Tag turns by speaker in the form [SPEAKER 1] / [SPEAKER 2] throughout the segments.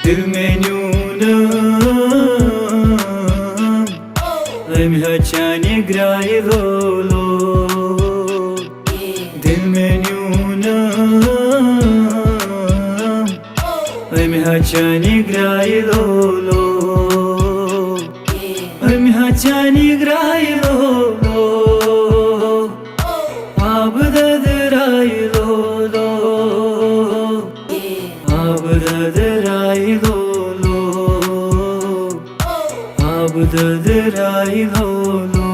[SPEAKER 1] दिल में न्यूनम हम हचाने ग्राही लोलो दिल में न्यूनम हम हचाने ग्राही लोलो हम हचाने ग्राही लोलो अब ददराई लोलो अब ददराई लोलो अब ददराई लोलो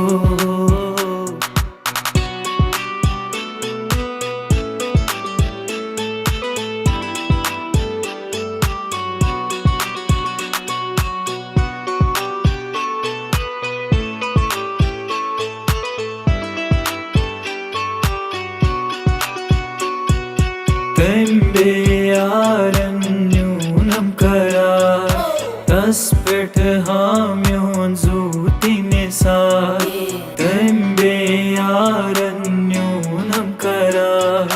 [SPEAKER 1] Tembe yaran न्यूनम करार तस पेट हाम्योन zutine सार Tembe yaran न्यूनम करार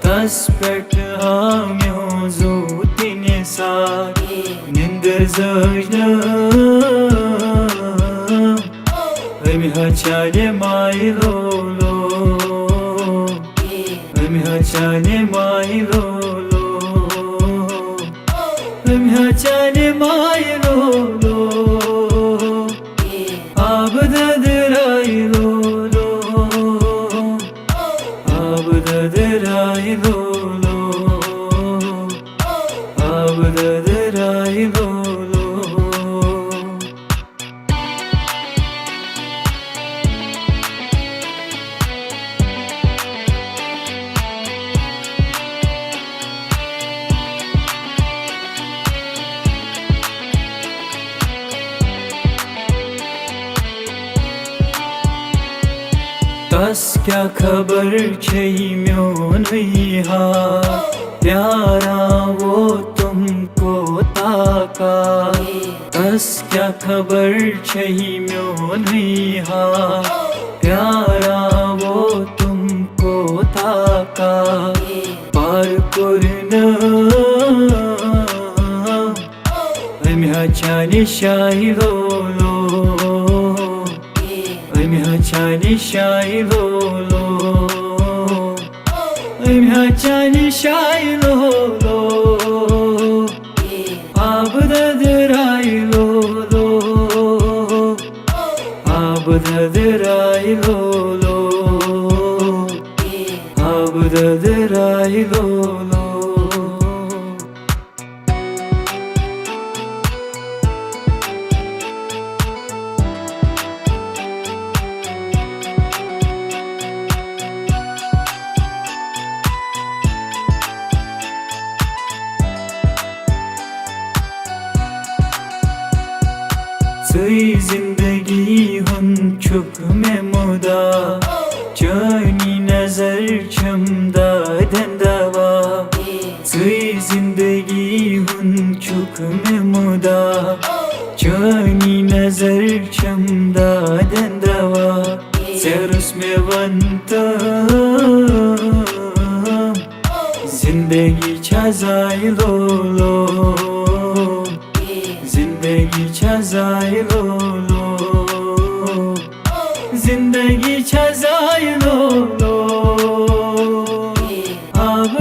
[SPEAKER 1] तस पेट हाम्योन zutine सार निंदर zajnam Hemi hachane mai lolo Hemi hachane mai lolo Hemi hachane mai lolo Ab dadirai lolo Ab dadirai lolo Ab dadirai lolo तस क्या खबर म्योन हा प्यारा वो तुमको ताका तस क्या खबर म्योन हा प्यारा वो तुमको ताका पार कुरना हम हचाने शाही लोलो हम हचाने शाही लोलो हम हचाने शाही लोलो अब ददराई लोलो अब ददराई लोलो अब ददराई लोलो Sui zindagi hun chuk में मुदा जानी नजर चमदा दंदवा Sui zindagi hun chuk में मुदा जानी नजर चमदा दंदवा Serus में वंता जिंदगी छाजाई लोलो जिंदगी छाजाई लोलो जिंदगी छाजाई लोलो अब